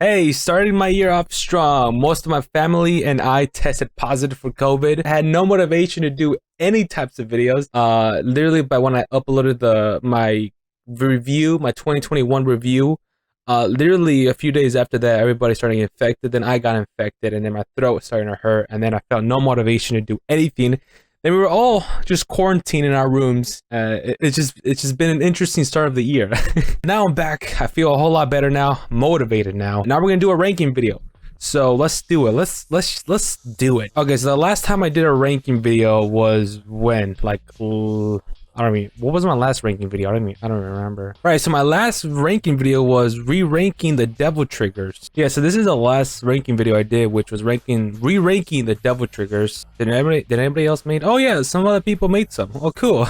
Hey, starting my year off strong. Most of my family and I tested positive for COVID. I had no motivation to do any types of videos. Literally by when I uploaded my review, my 2021 review, literally a few days after that, everybody started getting infected. Then I got infected, and then my throat was starting to hurt, and then I felt no motivation to do anything. Then we were all just quarantined in our rooms. It's just been an interesting start of the year. Now I'm back. I feel a whole lot better now, motivated now. Now we're gonna do a ranking video. So let's do it. Let's do it. Okay, so the last time I did a ranking video was when? Like, I don't mean, what was my last ranking video? I don't remember. All right, so my last ranking video was re-ranking the devil triggers. Yeah, so this is the last ranking video I did, which was re-ranking the devil triggers. Did anybody else made? Oh yeah, some other people made some. Oh cool.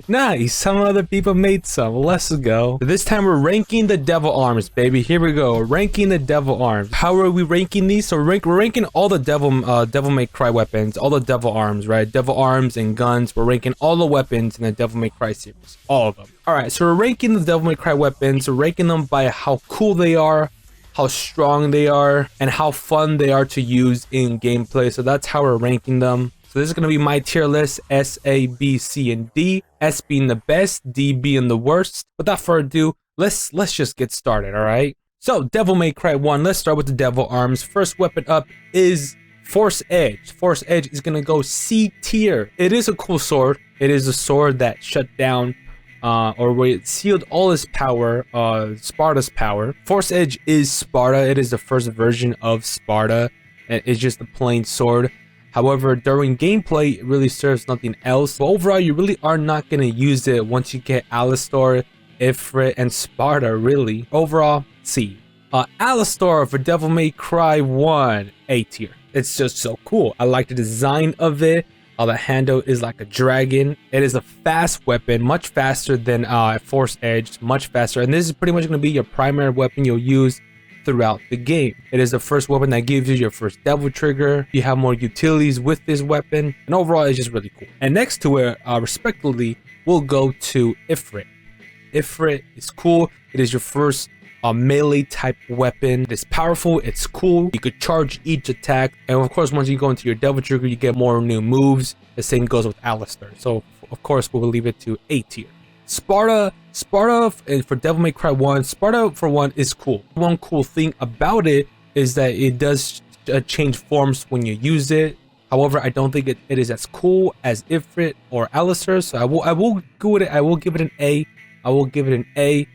Nice, some other people made some. Let's go. This time we're ranking the devil arms, baby. Here we go. Ranking the devil arms. How are we ranking these? So we're ranking all the Devil May Cry weapons, all the devil arms, right? Devil arms and guns. We're ranking all the weapons in the Devil May Cry series, all of them. All right, so we're ranking the Devil May Cry weapons. We're ranking them by how cool they are, how strong they are, and how fun they are to use in gameplay. So that's how we're ranking them. So this is going to be my tier list: S, A, B, C, and D. S being the best, D being the worst. Without further ado, let's just get started. All right, so Devil May Cry 1. Let's start with the devil arms. First weapon up is Force Edge. Force Edge is gonna go C tier. It is a cool sword. It is a sword that shut down or where it sealed all his power, Sparta's power. Force Edge is Sparta. It is the first version of Sparta. It's just a plain sword. However, during gameplay, it really serves nothing else. But overall, you really are not gonna use it once you get Alistar, Ifrit, and Sparta, really. Overall, C. Alistar for Devil May Cry 1, A tier. It's just so cool. I like the design of it. The handle is like a dragon. It is a fast weapon, much faster than Force Edge, much faster. And this is pretty much going to be your primary weapon you'll use throughout the game. It is the first weapon that gives you your first devil trigger. You have more utilities with this weapon, and overall it's just really cool. And next to it, respectively, we'll go to Ifrit. Ifrit is cool. It is your first a melee type weapon. It's powerful, it's cool, you could charge each attack, and of course once you go into your devil trigger you get more new moves. The same goes with Alistar, so of course we'll leave it to A tier. Sparta for Devil May Cry 1, Sparta for 1 is cool. One cool thing about it is that it does change forms when you use it. However, I don't think it is as cool as Ifrit or Alistar, so I will give it an A. I will give it an A.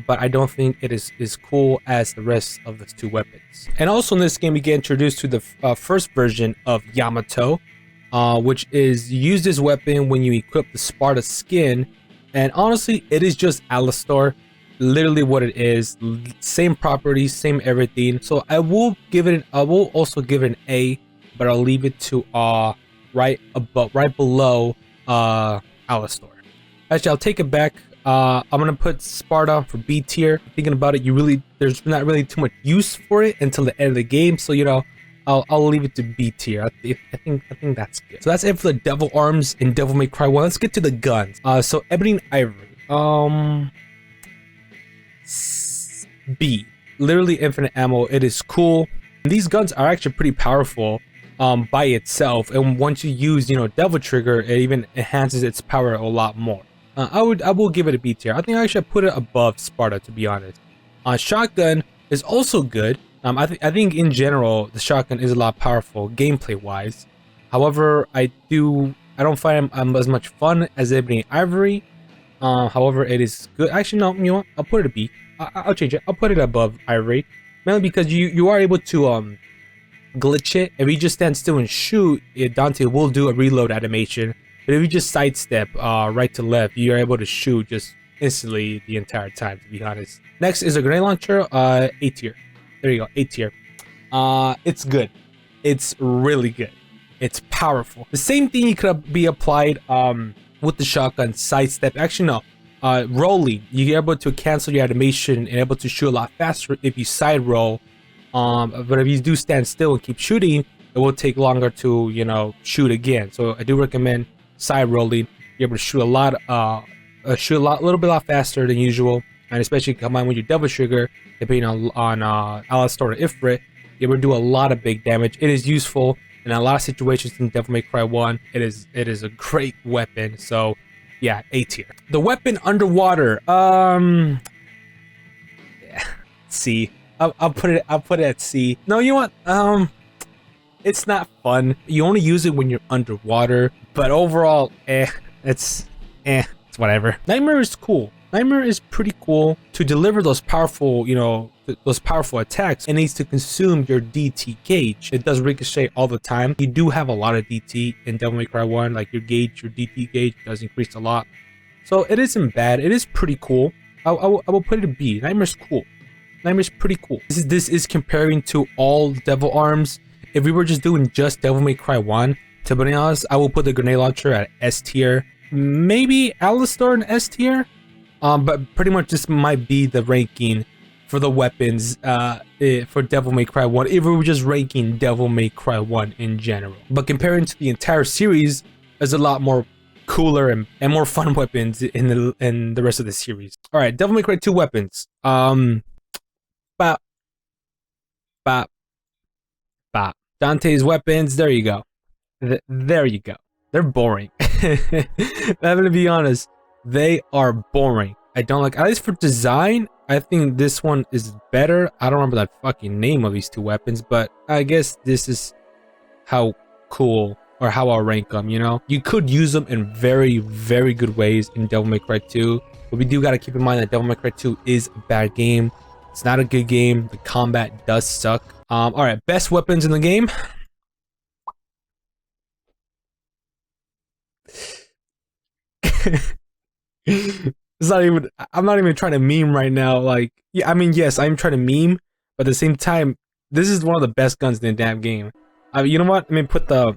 But I don't think it is as cool as the rest of the two weapons. And also in this game, we get introduced to the first version of Yamato, which is you use this weapon when you equip the Sparta skin. And honestly, it is just Alistar, literally what it is. Same properties, same everything. So I will also give it an A, but I'll leave it to right below Alistar. Actually, I'll take it back. I'm gonna put Sparta for B tier. Thinking about it, there's not really too much use for it until the end of the game. So I'll leave it to B tier. I think that's good. So that's it for the devil arms in Devil May Cry 1. Let's get to the guns. So Ebony Ivory. B. Literally infinite ammo. It is cool. These guns are actually pretty powerful by itself, and once you use devil trigger, it even enhances its power a lot more. I will give it a B tier. I think I should put it above Sparta, to be honest. Shotgun is also good. I think in general the shotgun is a lot powerful gameplay wise. However, I don't find them as much fun as Ebony Ivory. However, it is good. Actually, no, you know what? I'll put it a B. I'll change it. I'll put it above Ivory, mainly because you are able to glitch it. If you just stand still and shoot, Dante will do a reload animation. But if you just sidestep right to left, you're able to shoot just instantly the entire time, to be honest. Next is a grenade launcher, A tier. There you go, A tier. It's good. It's really good. It's powerful. The same thing could be applied with the shotgun sidestep. Actually, no. Rolling, you're able to cancel your animation and able to shoot a lot faster if you side roll. But if you do stand still and keep shooting, it will take longer to shoot again. So I do recommend side rolling. You're able to shoot a little bit faster than usual. and especially combined with your Devil Trigger, depending on Alistar or Ifrit, it will do a lot of big damage. It is useful in a lot of situations in Devil May Cry 1. It is a great weapon. So yeah, A tier. The weapon underwater, yeah, C. I'll put it at C. No, you know what? It's not fun. You only use it when you're underwater, but overall, it's whatever. Nightmare is cool. Nightmare is pretty cool. To deliver those powerful, those powerful attacks, it needs to consume your DT gauge. It does ricochet all the time. You do have a lot of DT in Devil May Cry 1, like your DT gauge does increase a lot. So it isn't bad. It is pretty cool. I will put it a B. Nightmare's cool. Nightmare's pretty cool. This is comparing to all Devil Arms. If we were just doing just Devil May Cry 1, to be honest, I will put the grenade launcher at S tier. Maybe Alistar in S tier. But pretty much this might be the ranking for the weapons for Devil May Cry 1 if we were just ranking Devil May Cry 1 in general. But comparing to the entire series, there's a lot more cooler and more fun weapons in the rest of the series. All right, Devil May Cry 2 weapons. Bop, bop, bop. Dante's weapons. There you go. There you go. They're boring. I'm gonna be honest. They are boring. I don't like, at least for design, I think this one is better. I don't remember that fucking name of these two weapons, but I guess this is how cool or how I'll rank them, you know? You could use them in very, very good ways in Devil May Cry 2, but we do gotta keep in mind that Devil May Cry 2 is a bad game. It's not a good game. The combat does suck. All right, best weapons in the game. It's not even, I'm not even trying to meme right now. Like, yeah, I mean, yes, I'm trying to meme, but at the same time, this is one of the best guns in the damn game. You know what? I mean, put the,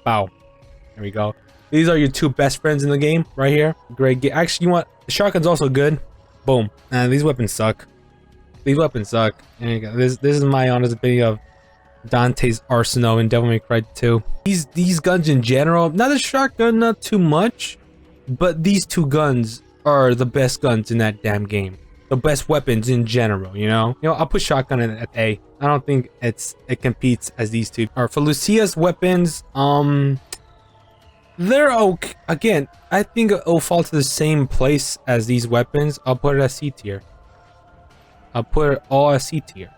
wow, there we go. These are your two best friends in the game right here. Great game. Actually, you know what? The shotgun's also good. Boom. These weapons suck. These weapons suck. There you go. This is my honest opinion of Dante's arsenal in Devil May Cry 2. These guns in general, not the shotgun, not too much, but these two guns are the best guns in that damn game. The best weapons in general, you know? I'll put shotgun at A. I don't think it competes as these two. Or for Lucia's weapons, they're okay. Again, I think it'll fall to the same place as these weapons. I'll put it at C tier. I'll put it all at C tier.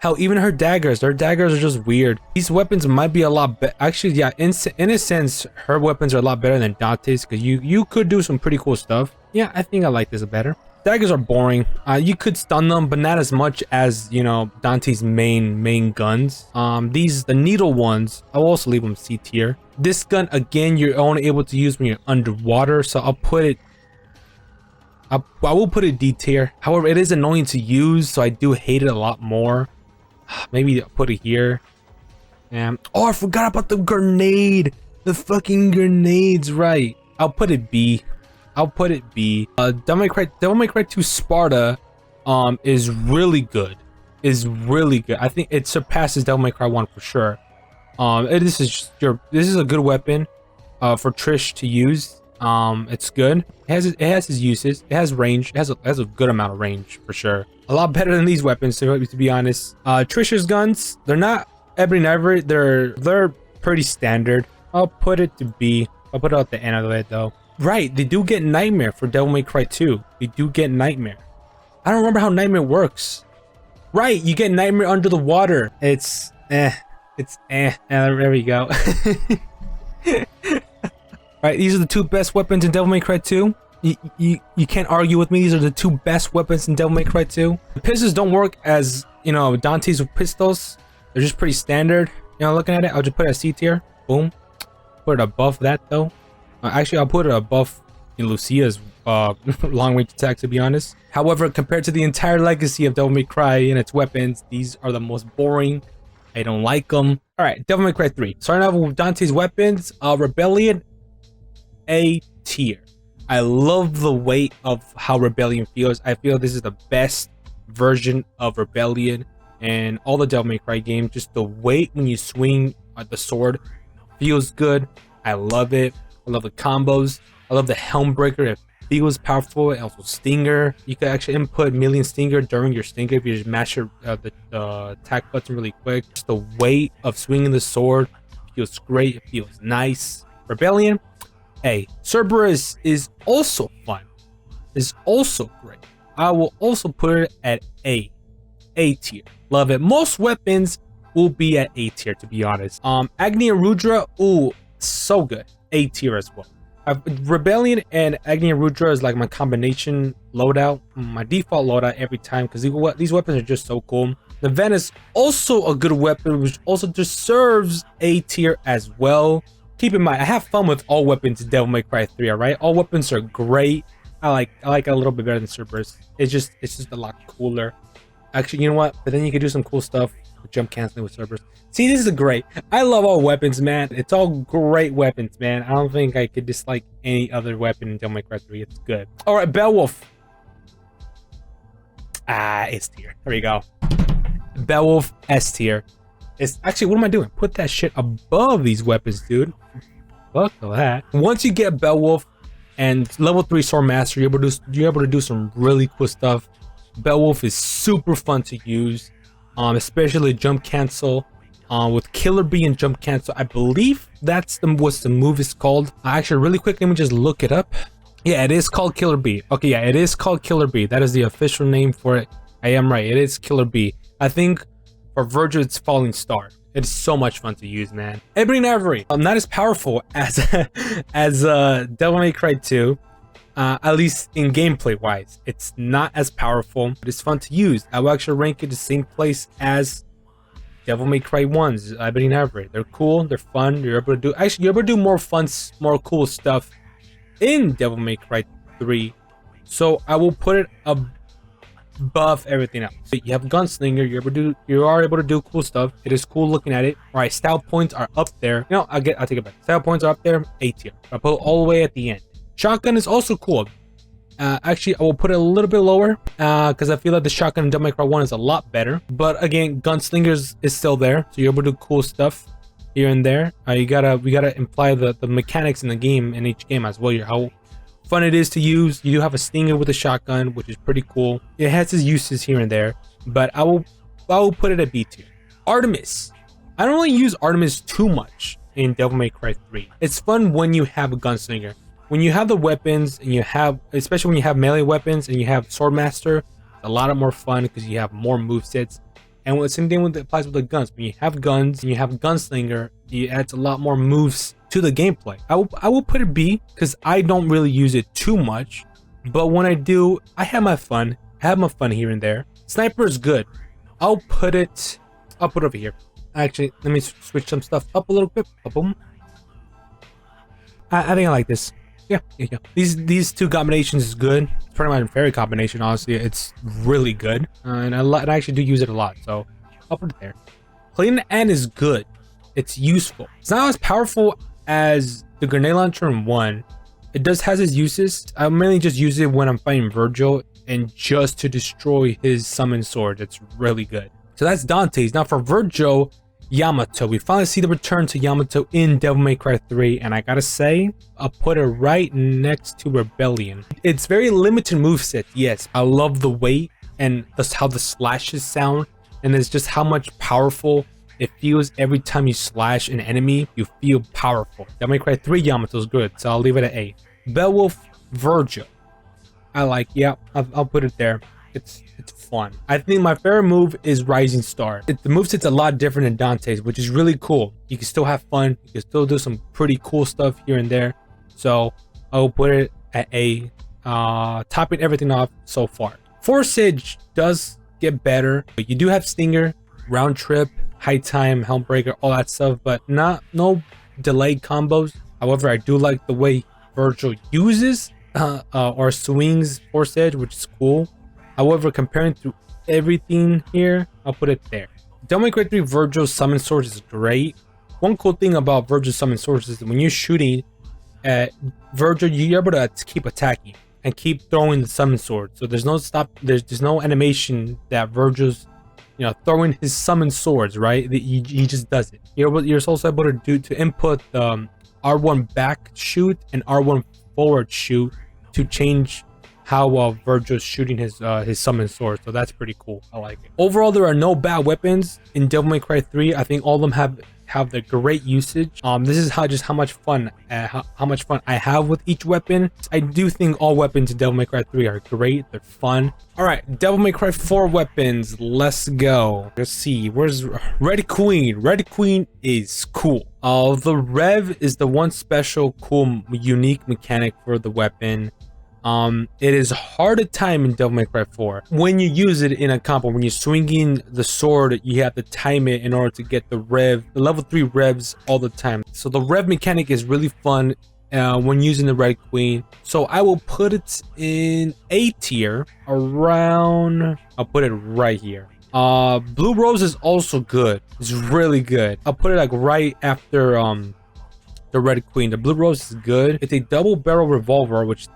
Hell, even her daggers are just weird. These weapons might be a lot better. Actually, yeah, in a sense, her weapons are a lot better than Dante's, because you could do some pretty cool stuff. Yeah, I think I like this better. Daggers are boring. You could stun them, but not as much as, you know, Dante's main guns. The needle ones, I'll also leave them C tier. This gun, again, you're only able to use when you're underwater, so I'll put it, I will put it D tier. However, it is annoying to use, so I do hate it a lot more. Maybe I'll put it here. Oh, I forgot about the grenade. The fucking grenades, right. I'll put it B. I'll put it B. Devil May Cry 2 Sparta is really good. I think it surpasses Devil May Cry 1 for sure. This is a good weapon for Trish to use. It's good. It has its uses. It has range. It has a good amount of range for sure. A lot better than these weapons, to be honest. Trish's guns, they're not every never. They're pretty standard. I'll put it to B. I'll put it at the end of it though. Right, they do get Nightmare for Devil May Cry 2. They do get Nightmare. I don't remember how Nightmare works. Right, you get Nightmare under the water. It's there we go. Right, these are the two best weapons in Devil May Cry 2. You can't argue with me. These are the two best weapons in Devil May Cry 2. The pistols don't work as, you know, Dante's pistols. They're just pretty standard. You know, looking at it, I'll just put it at C tier. Boom. Put it above that though. Actually, I'll put it above in Lucia's long range attack, to be honest. However, compared to the entire legacy of Devil May Cry and its weapons, these are the most boring. I don't like them. All right, Devil May Cry 3. Starting off with Dante's weapons, Rebellion, A tier. I love the weight of how Rebellion feels. I feel this is the best version of Rebellion and all the Devil May Cry games. Just the weight when you swing the sword feels good. I love it. I love the combos. I love the Helmbreaker. feels powerful. Also stinger, you can actually input melee and stinger during your stinger if you just mash your the attack button really quick. Just the weight of swinging the sword feels great. It feels nice. Rebellion, hey, Cerberus is also fun, is also great. I will also put it at A tier. Love it. Most weapons will be at A tier, to be honest. Agni and Rudra, ooh, so good. A tier as well. Rebellion and Agni and Rudra is like my combination loadout, my default loadout every time, because these weapons are just so cool. The Ven is also a good weapon, which also deserves A tier as well. Keep in mind, I have fun with all weapons in Devil May Cry 3, alright? All weapons are great. I like it a little bit better than Cerberus. It's just a lot cooler. Actually, you know what? But then you can do some cool stuff with jump canceling with Cerberus. See, this is great. I love all weapons, man. It's all great weapons, man. I don't think I could dislike any other weapon in Devil May Cry 3. It's good. All right, Beowulf. S tier. There we go. Beowulf, S tier. It's actually, what am I doing? Put that shit above these weapons, dude. Fuck that. Once you get Beowulf and level 3 Sword Master, you're able to do some really cool stuff. Beowulf is super fun to use, especially jump cancel. With Killer Bee and jump cancel, I believe that's what the move is called. Actually, really quick, let me just look it up. Yeah, it is called Killer Bee. Okay, yeah, it is called Killer Bee. That is the official name for it. I am right. It is Killer Bee. I think for Virgil, it's Falling Star. It's so much fun to use, man. Ebony and Ivory, not as powerful as as Devil May Cry 2. At least in gameplay wise, it's not as powerful, but it's fun to use. I will actually rank it the same place as Devil May Cry 1's Ebony and Ivory. They're cool, they're fun. You're able to do more fun, more cool stuff in Devil May Cry 3. So I will put it above everything else. You have Gunslinger, you are able to do cool stuff. It is cool looking at it. All right, style points are up there. You know, I'll take it back. Style points are up there, A tier. I'll put it all the way at the end. Shotgun is also cool. Actually, I will put it a little bit lower because I feel like the shotgun in Devil May Cry 1 is a lot better. But again, Gunslingers is still there, so you're able to do cool stuff here and there. We gotta imply the mechanics in the game, in each game as well. How fun it is to use. You do have a Stinger with a shotgun, which is pretty cool. It has its uses here and there, but I will put it at B tier. Artemis. I don't really use Artemis too much in Devil May Cry 3. It's fun when you have a Gunslinger. When you have the weapons, and especially when you have melee weapons and you have Swordmaster, it's a lot more fun because you have more movesets. And the same thing applies with the guns. When you have guns and you have Gunslinger, it adds a lot more moves to the gameplay. I will put it B because I don't really use it too much. But when I do, I have my fun. I have my fun here and there. Sniper is good. I'll put it over here. Actually, let me switch some stuff up a little bit. Boom. I think I like this. Yeah. These two combinations is good. It's pretty much a fairy combination, honestly. It's really good. And I actually do use it a lot, so I'll put it there. Clean End is good. It's useful. It's not as powerful as the grenade launcher in 1. It has its uses. I mainly just use it when I'm fighting Virgil and just to destroy his summon sword. It's really good. So that's Dante's. Now for Virgil, Yamato. We finally see the return to Yamato in Devil May Cry 3, and I gotta say, I'll put it right next to Rebellion. It's very limited moveset, yes. I love the weight and how the slashes sound, and it's just how much powerful it feels every time you slash an enemy. You feel powerful. Devil May Cry 3 Yamato is good, so I'll leave it at A. Beowulf, Virgil. I like, yeah, I'll put it there. It's fun. I think my favorite move is Rising Star. The moveset's a lot different than Dante's, which is really cool. You can still have fun. You can still do some pretty cool stuff here and there. So I'll put it at A, topping everything off so far. Forsage does get better, but you do have Stinger, Round Trip, High Time, Helmbreaker, all that stuff, but no delayed combos. However, I do like the way Virgil uses or swings Forsage, which is cool. However, comparing to everything here, I'll put it there. Devil May Cry 3 Virgil's summon source is great. One cool thing about Virgil's summon source is that when you're shooting at Virgil, you're able to keep attacking and keep throwing the summon sword. So there's no stop. There's no animation that Virgil's, throwing his summon swords. Right? He just does it. You're also able to input the R1 back shoot and R1 forward shoot to change how Virgil's shooting his summon sword, so that's pretty cool. I like it. Overall, there are no bad weapons in Devil May Cry 3. I think all of them have the great usage. This is how much fun I have with each weapon. I do think all weapons in Devil May Cry 3 are great. They're fun. All right, Devil May Cry 4 weapons. Let's go. Let's see. Where's Red Queen? Red Queen is cool. The Rev is the one special, cool, unique mechanic for the weapon. It is hard to time in Devil May Cry 4. When you use it in a combo, when you're swinging the sword, you have to time it in order to get the level 3 revs all the time. So the rev mechanic is really fun when using the Red Queen. So I will put it in A tier around, I'll put it right here. Blue Rose is also good. It's really good. I'll put it like right after the Red Queen. The Blue Rose is good. It's a double barrel revolver, which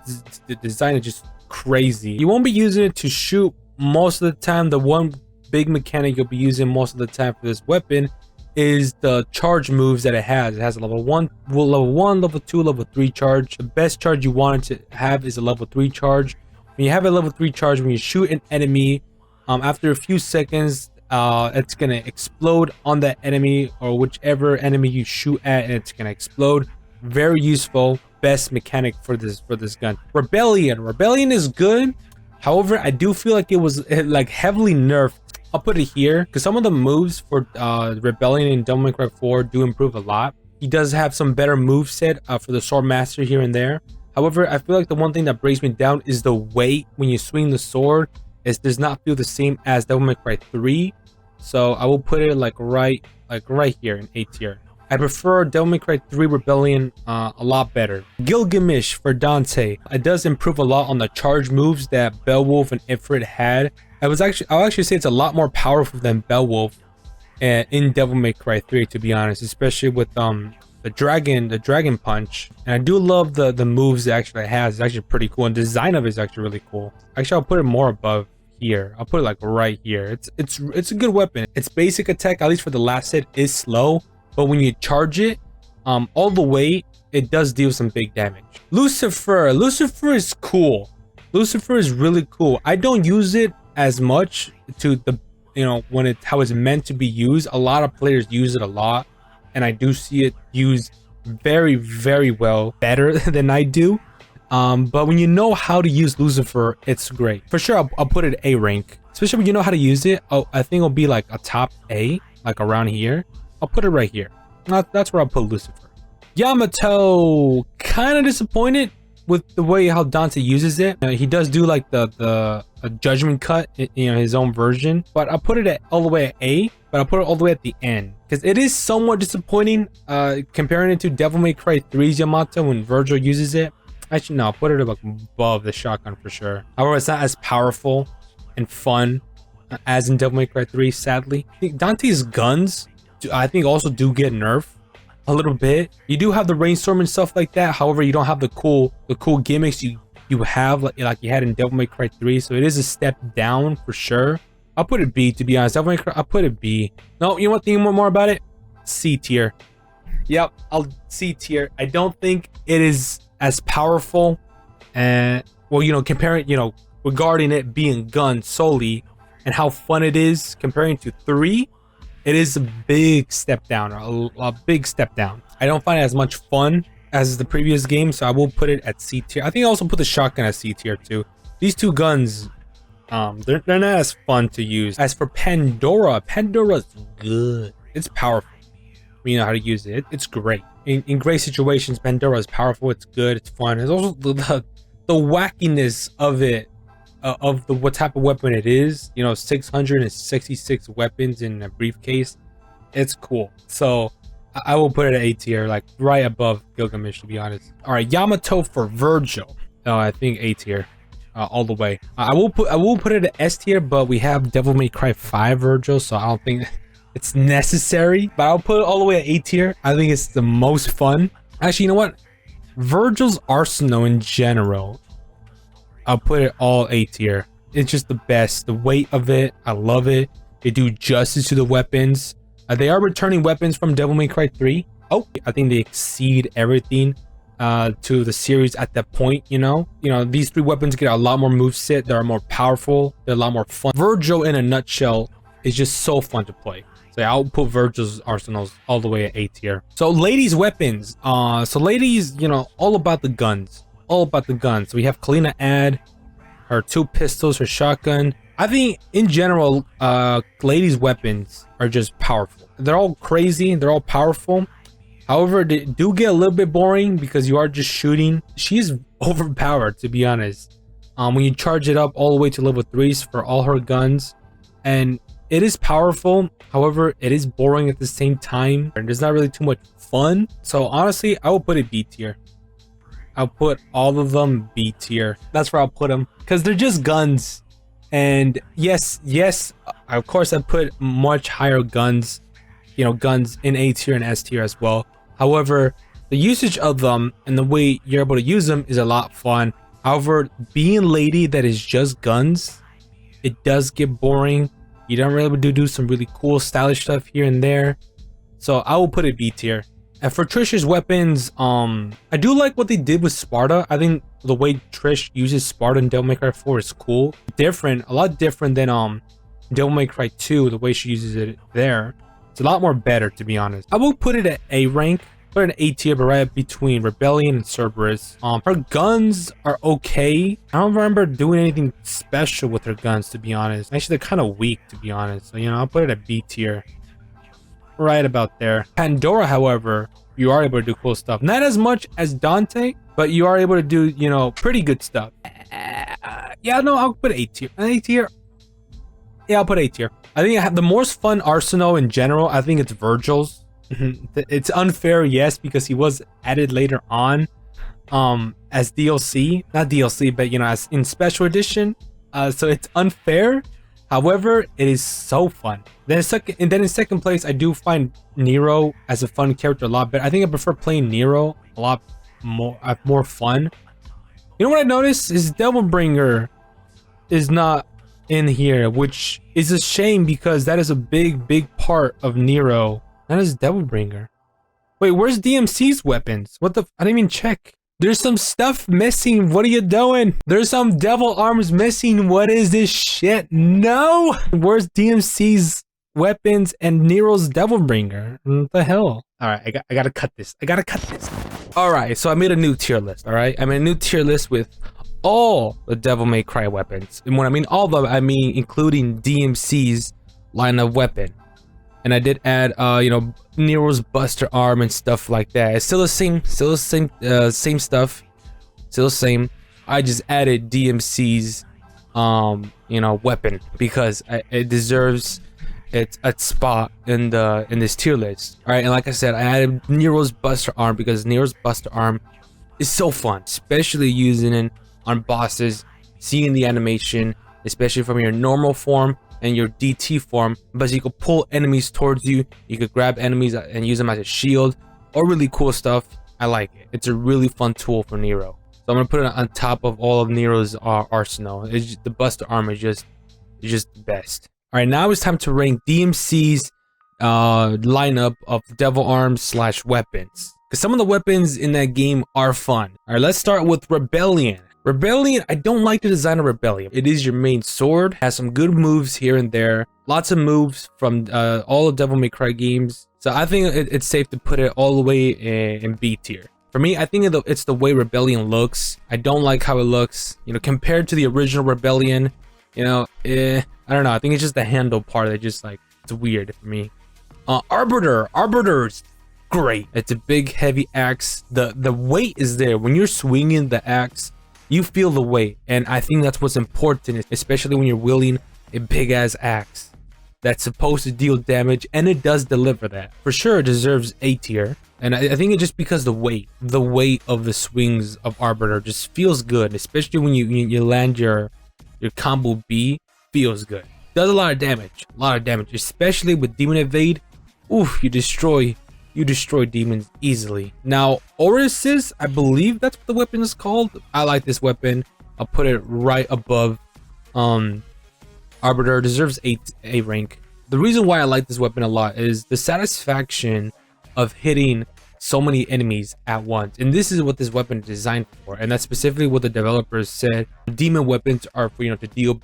the design is just crazy. You won't be using it to shoot most of the time. The one big mechanic you'll be using most of the time for this weapon is the charge moves that it has. It has a level 1, level 2, level 3 charge. The best charge you want it to have is a level 3 charge. When you have a level 3 charge, when you shoot an enemy, after a few seconds, it's gonna explode on that enemy or whichever enemy you shoot at, and it's gonna explode. Very useful. Best mechanic for this gun. Rebellion is good. However, I do feel like it was like heavily nerfed. I'll put it here because some of the moves for Rebellion in Devil May Cry 4 do improve a lot. He does have some better moveset for the Sword Master here and there. However, I feel like the one thing that breaks me down is the weight when you swing the sword. It does not feel the same as Devil May Cry 3. So I will put it like right here in A tier. I prefer Devil May Cry 3 Rebellion a lot better. Gilgamesh for Dante. It does improve a lot on the charge moves that Beowulf and Ifrit had. I'll actually say it's a lot more powerful than Beowulf in Devil May Cry 3, to be honest, especially with the dragon punch. And I do love the moves it actually has. It's actually pretty cool, and the design of it is actually really cool. Actually, I'll put it more above here. I'll put it like right here. It's a good weapon. Its basic attack, at least for the last hit, is slow, but when you charge it all the way, it does deal some big damage. Lucifer is cool. Lucifer is really cool. I don't use it as much to the how it's meant to be used. A lot of players use it a lot, and I do see it used very, very well, better than I do. But when you know how to use Lucifer, it's great. For sure, I'll put it A rank, especially when you know how to use it. I think it'll be like a top A, like around here. I'll put it right here. That's where I'll put Lucifer. Yamato, kind of disappointed with the way how Dante uses it. He does do like the judgment cut in his own version, but I'll put it all the way at A, but I'll put it all the way at the end because it is somewhat disappointing comparing it to Devil May Cry 3's Yamato when Virgil uses it. Actually, no, I'll put it above the shotgun for sure. However, it's not as powerful and fun as in Devil May Cry 3, sadly. I think Dante's guns, I think, also do get nerfed a little bit. You do have the rainstorm and stuff like that. However, you don't have the cool gimmicks you have like you had in Devil May Cry 3. So it is a step down for sure. I'll put it B, to be honest. Devil May Cry, I'll put it B. No, you know what? Thinking more about it? C tier. Yep, I'll C tier. I don't think it is as powerful, and comparing, regarding it being gun solely and how fun it is comparing to 3, it is a big step down, a big step down. I don't find it as much fun as the previous game, so I will put it at C tier. I think I also put the shotgun at C tier too. These two guns, they're not as fun to use. As for Pandora's good. It's powerful. You know how to use it. It's great. In great situations, Pandora is powerful. It's good. It's fun. There's also the wackiness of it, what type of weapon it is. 666 weapons in a briefcase. It's cool. So I will put it at A tier, like right above Gilgamesh, to be honest. All right, Yamato for Virgil. I think A tier, all the way. I will put it at S tier, but we have Devil May Cry 5 Virgil, so I don't think it's necessary, but I'll put it all the way at A tier. I think it's the most fun. Actually, you know what? Virgil's arsenal in general, I'll put it all A tier. It's just the best. The weight of it, I love it. They do justice to the weapons. They are returning weapons from Devil May Cry 3. Oh, I think they exceed everything to the series at that point. These 3 weapons get a lot more moveset. They're more powerful. They're a lot more fun. Virgil in a nutshell is just so fun to play. So I'll put Virgil's arsenals all the way at A tier. So ladies' weapons. So ladies, all about the guns. All about the guns. So we have Kalina Ad, her 2 pistols, her shotgun. I think in general, ladies' weapons are just powerful. They're all crazy. They're all powerful. However, they do get a little bit boring because you are just shooting. She's overpowered, to be honest. When you charge it up all the way to level 3s for all her guns, and it is powerful. However, it is boring at the same time, and there's not really too much fun. So honestly, I will put it B tier. I'll put all of them B tier. That's where I'll put them because they're just guns. And yes, of course I put much higher guns, guns in A tier and S tier as well. However, the usage of them and the way you're able to use them is a lot fun. However, being lady that is just guns, it does get boring. You don't really do some really cool stylish stuff here and there. So I will put it B tier. And for Trish's weapons, I do like what they did with Sparta. I think the way Trish uses Sparta in Devil May Cry 4 is cool. Different, a lot different than Devil May Cry 2, the way she uses it there. It's a lot more better, to be honest. I will put it at A rank. Put it in A tier, but right between Rebellion and Cerberus. Her guns are okay. I don't remember doing anything special with her guns, to be honest. Actually, they're kind of weak, to be honest. So, I'll put it at B tier. Right about there. Pandora, however, you are able to do cool stuff. Not as much as Dante, but you are able to do, pretty good stuff. Yeah, no, I'll put A tier. A tier. Yeah, I'll put A tier. I think I have the most fun arsenal in general. I think it's Virgil's. It's unfair, yes, because he was added later on as DLC, not DLC, but as in special edition. So it's unfair. However, it is so fun. Then in second place, I do find Nero as a fun character a lot better. I think I prefer playing Nero a lot more fun. You know what I noticed is Devilbringer is not in here, which is a shame because that is a big part of Nero. That is Devilbringer. Wait, where's DMC's weapons? What the? I didn't even check. There's some stuff missing. What are you doing? There's some devil arms missing. What is this shit? No! Where's DMC's weapons and Nero's Devilbringer? What the hell? Alright, I gotta cut this. Alright, so I made a new tier list, alright? I made a new tier list with all the Devil May Cry weapons. And when I mean all of them, I mean including DMC's line of weapon. And I did add, Nero's Buster Arm and stuff like that. It's still the same stuff. Still the same. I just added DMC's, weapon because it deserves its spot in this tier list. All right, and like I said, I added Nero's Buster Arm because Nero's Buster Arm is so fun, especially using it on bosses, seeing the animation, especially from your normal form and your DT form, but you could pull enemies towards you. You could grab enemies and use them as a shield, or really cool stuff. I like it. It's a really fun tool for Nero. So I'm gonna put it on top of all of Nero's arsenal. The Buster Arm is just the best. All right, now it's time to rank DMC's lineup of devil arms / weapons, because some of the weapons in that game are fun. All right, let's start with Rebellion. Rebellion, I don't like the design of Rebellion. It is your main sword, has some good moves here and there. Lots of moves from all the Devil May Cry games. So I think it's safe to put it all the way in B tier. For me, I think it's the way Rebellion looks. I don't like how it looks, compared to the original Rebellion. I don't know. I think it's just the handle part that just it's weird for me. Arbiter's great. It's a big heavy axe. The weight is there. When you're swinging the axe, you feel the weight, and I think that's what's important, especially when you're wielding a big ass axe that's supposed to deal damage, and it does deliver that. For sure, it deserves A tier, and I think it's just because the weight of the swings of Arbiter just feels good, especially when you land your combo B. Feels good. Does a lot of damage, especially with Demon Evade. Oof, you destroy demons easily. Now, Orisis, I believe that's what the weapon is called. I like this weapon. I'll put it right above Arbiter. Deserves A rank. The reason why I like this weapon a lot is the satisfaction of hitting so many enemies at once. And this is what this weapon is designed for, and that's specifically what the developers said. Demon weapons are for, to deal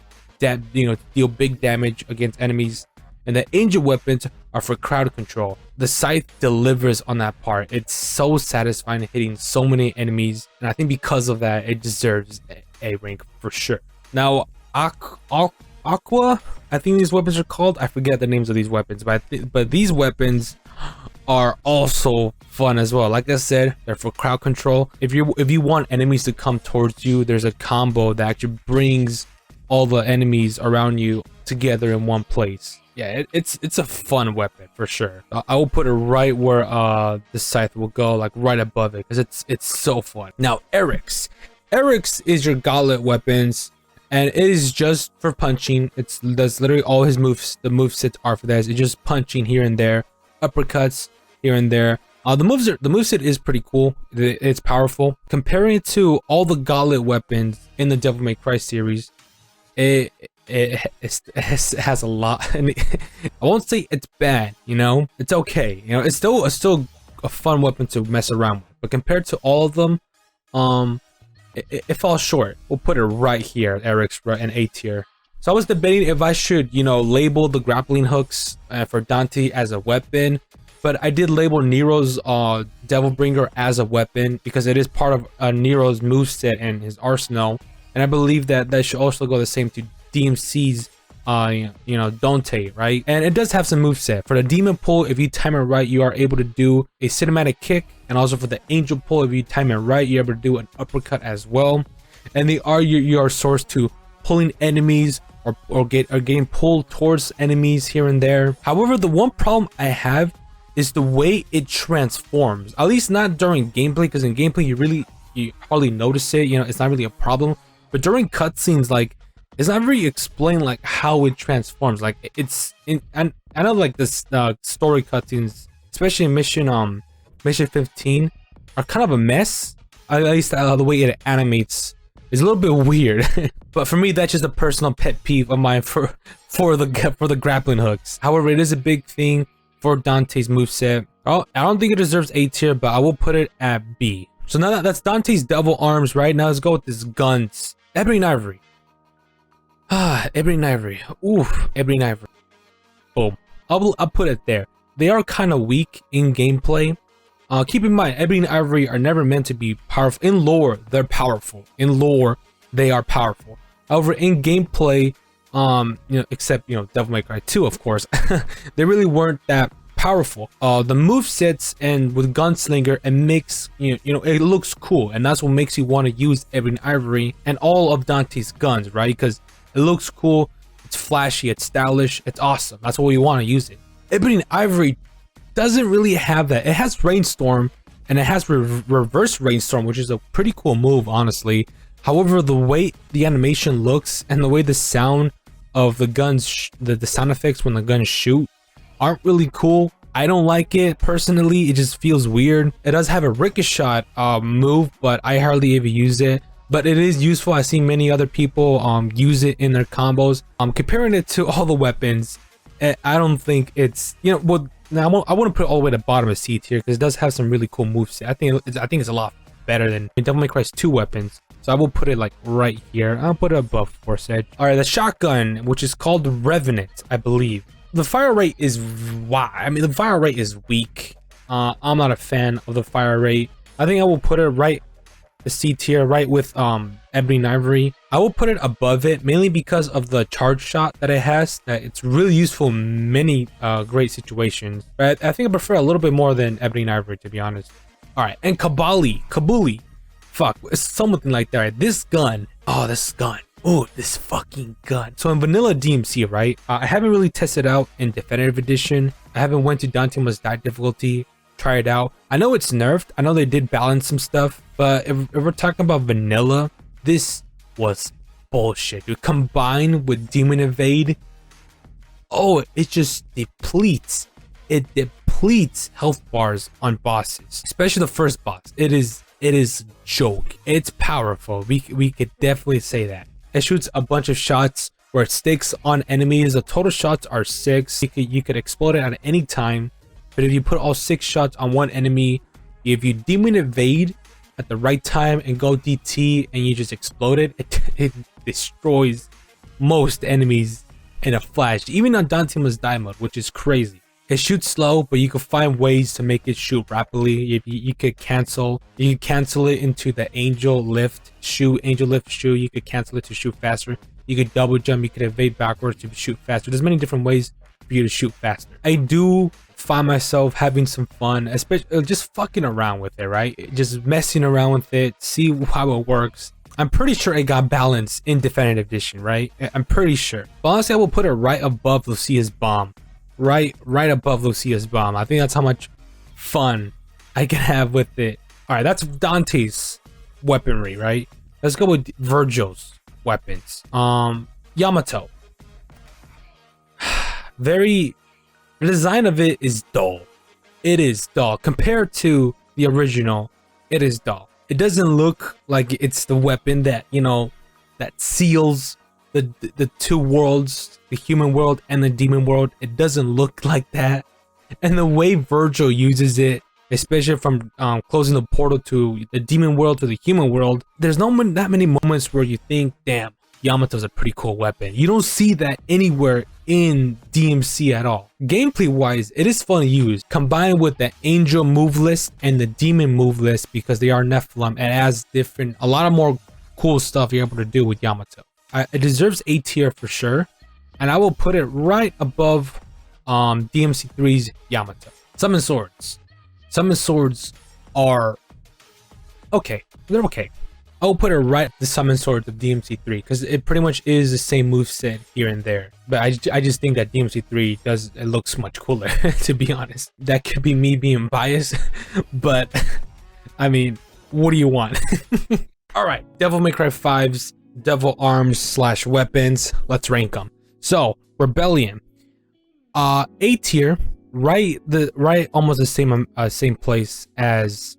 big damage against enemies, and the angel weapons are for crowd control. The scythe delivers on that part. It's so satisfying hitting so many enemies, and I think because of that, it deserves a rank for sure. Now, Aqua, I think these weapons are called. I forget the names of these weapons, but these weapons are also fun as well. Like I said, they're for crowd control. If you want enemies to come towards you, there's a combo that actually brings all the enemies around you together in one place. Yeah, it's a fun weapon for sure. I will put it right where the scythe will go, like right above it, because it's so fun. Now, Eric's is your gauntlet weapons, and it is just for punching. That's literally all his moves. The movesets are for that. It's just punching here and there, uppercuts here and there. The moveset is pretty cool. It's powerful. Comparing it to all the gauntlet weapons in the Devil May Cry series, it has a lot. I mean, I won't say it's bad, it's okay. It's still a fun weapon to mess around with, but compared to all of them, it falls short. We'll put it right here, Eric's, right in A tier. So I was debating if I should, label the grappling hooks for Dante as a weapon, but I did label Nero's Devil Bringer as a weapon because it is part of Nero's moveset and his arsenal, and I believe that should also go the same to DMC's Dante, right? And it does have some moveset. For the demon pull, if you time it right, you are able to do a cinematic kick, and also for the angel pull, if you time it right, you're able to do an uppercut as well. And they are your source to pulling enemies or getting pulled towards enemies here and there. However, the one problem I have is the way it transforms. At least not during gameplay, because in gameplay you hardly notice it. It's not really a problem. But during cutscenes, like, it's not really explained like how it transforms. Like, I know like this story cutscenes, especially in mission 15, are kind of a mess. At least the way it animates is a little bit weird. But for me, that's just a personal pet peeve of mine for the grappling hooks. However, it is a big thing for Dante's moveset. Oh, I don't think it deserves A tier, but I will put it at B. So now that's Dante's devil arms, right? Now let's go with his guns. Ebony and Ivory. Ebony and Ivory. Oof, Ebony and Ivory. Boom. I'll put it there. They are kind of weak in gameplay. Keep in mind, Ebony and Ivory are never meant to be powerful. In lore, they're powerful. In lore, they are powerful. However, in gameplay, except Devil May Cry 2, of course, they really weren't that powerful. The movesets and with Gunslinger, it makes it looks cool, and that's what makes you want to use Ebony and Ivory and all of Dante's guns, right? Because it looks cool, it's flashy, it's stylish, it's awesome. That's what you want to use it. Ebony and Ivory doesn't really have that. It has Rainstorm, and it has reverse Rainstorm, which is a pretty cool move, honestly. However, the way the animation looks and the way the sound of the guns, the sound effects when the guns shoot, aren't really cool. I don't like it personally. It just feels weird. It does have a ricochet move, but I hardly ever use it. But it is useful. I've seen many other people use it in their combos. Comparing it to all the weapons, I don't think it's well. Now I wouldn't put it all the way to the bottom of C tier because it does have some really cool moves. I think it's a lot better than Devil May Cry's 2 weapons. So I will put it like right here. I'll put it above Force Edge. All right, the shotgun, which is called the Revenant, I believe. The fire rate is the fire rate is weak. I'm not a fan of the fire rate. I think I will put it right the C tier, right with Ebony and Ivory. I will put it above it mainly because of the charge shot that it has. That it's really useful in many great situations. But I think I prefer a little bit more than Ebony and Ivory, to be honest. All right, and Kabuli. Fuck, it's something like that. Right? This gun. Oh, this gun. Oh, this fucking gun. So in vanilla DMC, right? I haven't really tested out in definitive edition. I haven't went to Dante Must Die difficulty, try it out. I know it's nerfed. I know they did balance some stuff, but if we're talking about vanilla, this was bullshit. Dude, combined with Demon Evade, oh, it just depletes. It depletes health bars on bosses, especially the first boss. It is joke. It's powerful. We could definitely say that. It shoots a bunch of shots where it sticks on enemies. The total shots are 6. You could explode it at any time, but if you put all 6 shots on one enemy, If you demon evade at the right time and go DT and you just explode it destroys most enemies in a flash, even on Dante Must Die mode, which is crazy. It shoots slow, but you can find ways to make it shoot rapidly. You could cancel it into the angel lift shoot. You could cancel it to shoot faster. You could double jump, you could evade backwards to shoot faster. There's many different ways for you to shoot faster. I do find myself having some fun, especially just fucking around with it, right? Just messing around with it, see how it works. I'm pretty sure it got balanced in Definitive Edition, right? I'm pretty sure. But honestly, I will put it right above Lucia's bomb. Right above Lucia's bomb. I think that's how much fun I can have with it. All right, that's Dante's weaponry, right? Let's go with Virgil's weapons. Yamato. The design of it is dull. It is dull compared to the original. It is dull. It doesn't look like it's the weapon that, you know, that seals the two worlds, the human world and the demon world. It doesn't look like that. And the way Virgil uses it, especially from closing the portal to the demon world to the human world, there's not that many moments where you think, damn, Yamato's a pretty cool weapon. You don't see that anywhere in DMC at all. Gameplay wise, it is fun to use, combined with the angel move list and the demon move list, because they are Nephilim. It has a lot of more cool stuff you're able to do with Yamato. It deserves A tier for sure, and I will put it right above DMC3's Yamato. Summon swords are okay. They're okay. I will put it right at the summon swords of DMC3 because it pretty much is the same moveset here and there. But I just think that DMC3 it looks much cooler, to be honest. That could be me being biased, but I mean, what do you want? All right, Devil May Cry 5's devil arms / weapons. Let's rank them. So Rebellion, A tier, right almost the same place as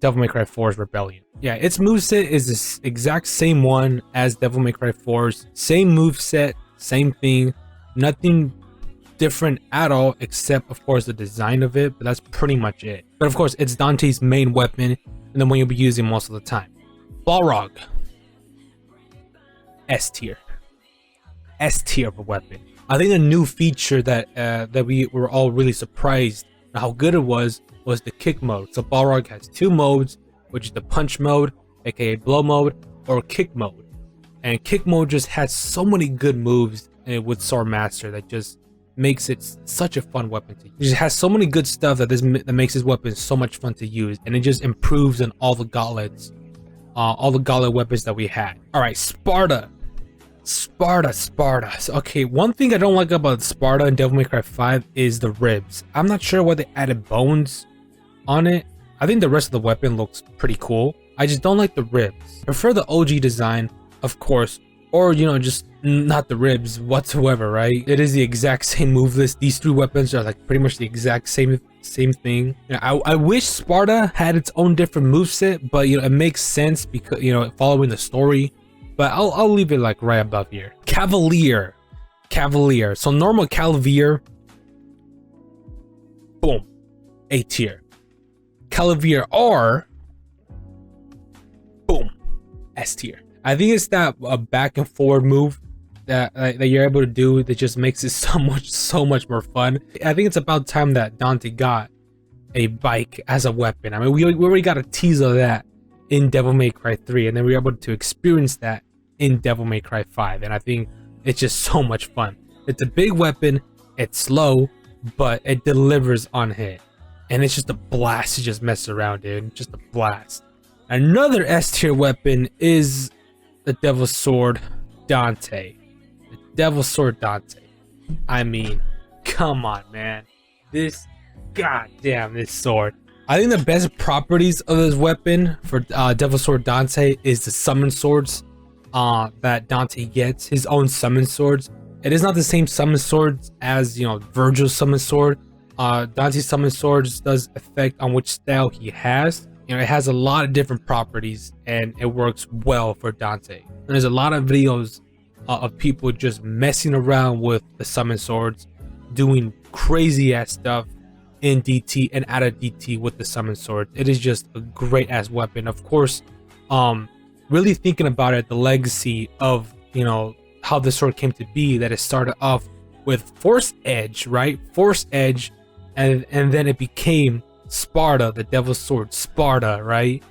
Devil May Cry 4's Rebellion. Yeah, its moveset is the exact same one as Devil May Cry 4's. Same moveset, same thing, nothing different at all, except of course the design of it, but that's pretty much it. But of course, it's Dante's main weapon and the one you'll be using most of the time. Balrog, S tier. S tier of a weapon. I think a new feature that we were all really surprised at how good it was the kick mode. So Balrog has two modes, which is the punch mode, aka blow mode, or kick mode. And kick mode just has so many good moves with Swordmaster that just makes it such a fun weapon to use. It just has so many good stuff that makes this weapon so much fun to use, and it just improves on all the gauntlets, all the gauntlet weapons that we had. All right, Sparta. So, okay, one thing I don't like about Sparta in Devil May Cry 5 is the ribs. I'm not sure why they added bones on it. I think the rest of the weapon looks pretty cool. I just don't like the ribs. Prefer the OG design, of course, or you know, just not the ribs whatsoever, right? It is the exact same move list. These three weapons are like pretty much the exact same thing. You know, I wish Sparta had its own different moveset, but you know, it makes sense because, you know, following the story. But I'll leave it like right above here. Cavalier. So normal Cavalier, boom, A tier. Cavalier R, boom, S tier. I think it's that back and forward move that you're able to do that just makes it so much more fun. I think it's about time that Dante got a bike as a weapon. I mean, we already got a tease of that in Devil May Cry 3, and then we were able to experience that in Devil May Cry 5, and I think it's just so much fun. It's a big weapon, it's slow, but it delivers on hit, and it's just a blast to just mess around, dude. Just a blast. Another S tier weapon is the Devil Sword Dante. The Devil Sword Dante. I mean, come on, man. This sword. I think the best properties of this weapon for Devil Sword Dante is the summon swords that Dante gets, his own summon swords. It is not the same summon swords as, you know, Virgil's summon sword. Dante's summon swords does affect on which style he has. You know, it has a lot of different properties and it works well for Dante. And there's a lot of videos of people just messing around with the summon swords, doing crazy ass stuff in DT and out of DT with the summon sword. It is just a great ass weapon. Of course, really thinking about it, the legacy of, you know, how the sword came to be, that it started off with Force Edge, right? Force Edge, and then it became Sparta, the Devil's Sword Sparta, right?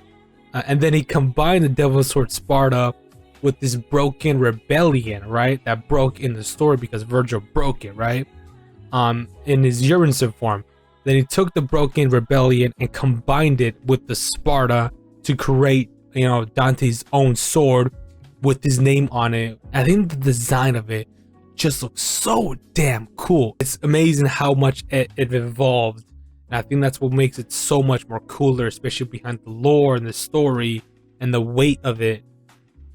And then he combined the Devil's Sword Sparta with this broken rebellion, right? That broke in the story because Virgil broke it, right? In his Urinsub form. Then he took the broken rebellion and combined it with the Sparta to create, you know, Dante's own sword with his name on it. I think the design of it just looks so damn cool. It's amazing how much it evolved. And I think that's what makes it so much more cooler, especially behind the lore and the story and the weight of it,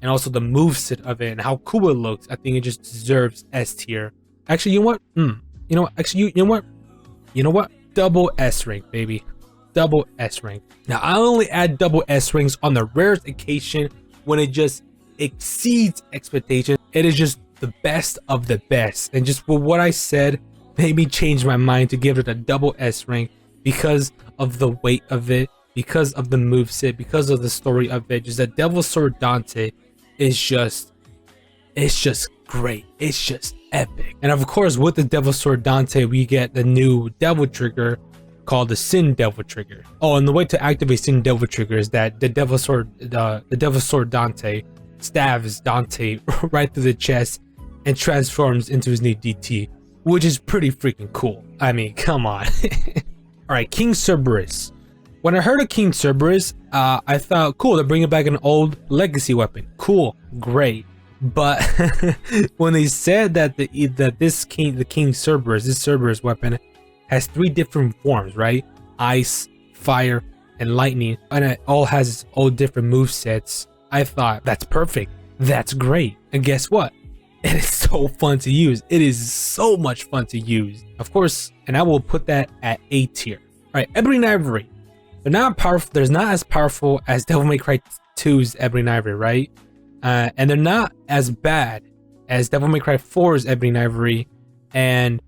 and also the moveset of it and how cool it looks. I think it just deserves S tier. Actually, you know what? You know what? Actually, you know what? You know what? Double S rank, baby. Double S rank. Now, I only add double S ranks on the rarest occasion when it just exceeds expectations. It is just the best of the best. And just for what I said, made me change my mind to give it a double S rank because of the weight of it, because of the moveset, because of the story of it. Just that Devil's Sword Dante is just, it's just great. It's just epic. And of course, with the Devil's Sword Dante, we get the new Devil Trigger called the Sin Devil Trigger. Oh, and the way to activate Sin Devil Trigger is that the Devil's Sword Dante stabs Dante right through the chest and transforms into his new DT, which is pretty freaking cool. I mean, come on. All right, King Cerberus. When I heard of King Cerberus, I thought, cool, they're bringing back an old legacy weapon. Cool, great. But when they said that the King Cerberus, this Cerberus weapon, has 3 different forms, right? Ice, fire, and lightning, and it all has its own different move sets. I thought, that's perfect. That's great. And guess what? It is so fun to use. It is so much fun to use. Of course, and I will put that at A tier. All right, Ebony and Ivory. They're not powerful. They're not as powerful as Devil May Cry 2's Ebony and Ivory, right? And they're not as bad as Devil May Cry 4's Ebony and Ivory and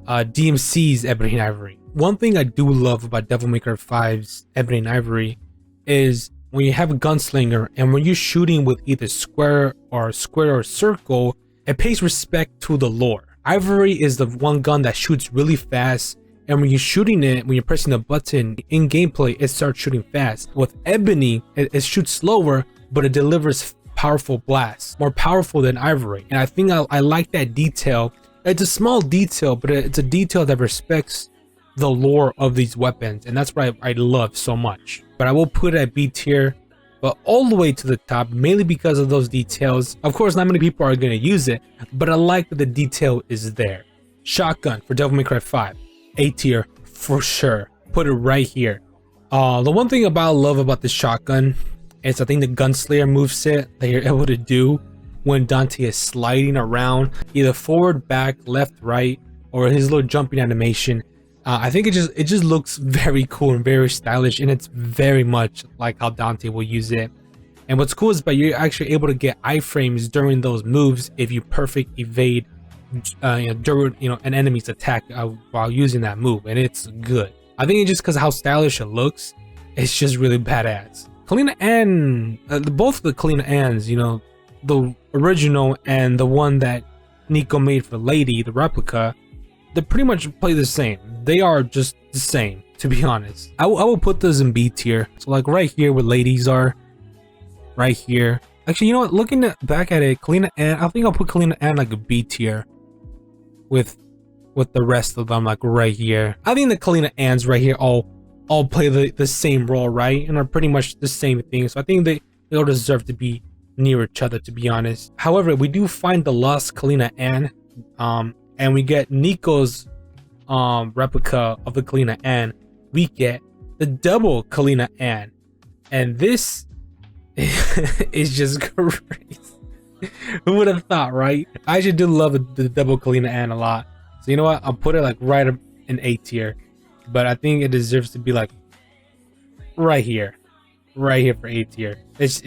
DMC's Ebony and Ivory. One thing I do love about Devil May Cry 5's Ebony and Ivory is when you have a gunslinger and when you're shooting with either square or circle, it pays respect to the lore. Ivory is the one gun that shoots really fast, and when you're shooting it, when you're pressing the button in gameplay, it starts shooting fast. With Ebony, it shoots slower, but it delivers powerful blasts, more powerful than Ivory. And I think I like that detail. It's a small detail, but it's a detail that respects the lore of these weapons, and that's what I love so much. But I will put it at B tier, but all the way to the top, mainly because of those details. Of course, not many people are going to use it, but I like that the detail is there. Shotgun for Devil May Cry 5, A tier for sure. Put it right here. The one thing I love about this shotgun is I think the Gunslinger moveset that you're able to do when Dante is sliding around, either forward, back, left, right, or his little jumping animation. I think it just looks very cool and very stylish, and it's very much like how Dante will use it. And what's cool is that you're actually able to get iframes during those moves if you perfect evade during an enemy's attack while using that move, and it's good. I think it's just because of how stylish it looks. It's just really badass. Kalina Ann, both the Kalina Anns, the original and the one that Nico made for Lady, the replica, they pretty much play the same. They are just the same, to be honest. I will put this in B tier. So like right here where ladies are, right here. Actually, you know what? Looking back at it, Kalina Ann, I think I'll put Kalina Ann like a B tier with the rest of them, like right here. I think the Kalina Anns right here all play the same role, right? And are pretty much the same thing. So I think they all deserve to be near each other, to be honest. However, we do find the lost Kalina Ann, and we get Nico's replica of the Kalina Ann. We get the double Kalina Ann, and this is just crazy. Who would have thought, right? I actually do love the double Kalina Ann a lot. So you know what? I'll put it like right up in A tier, but I think it deserves to be like right here for A tier. It's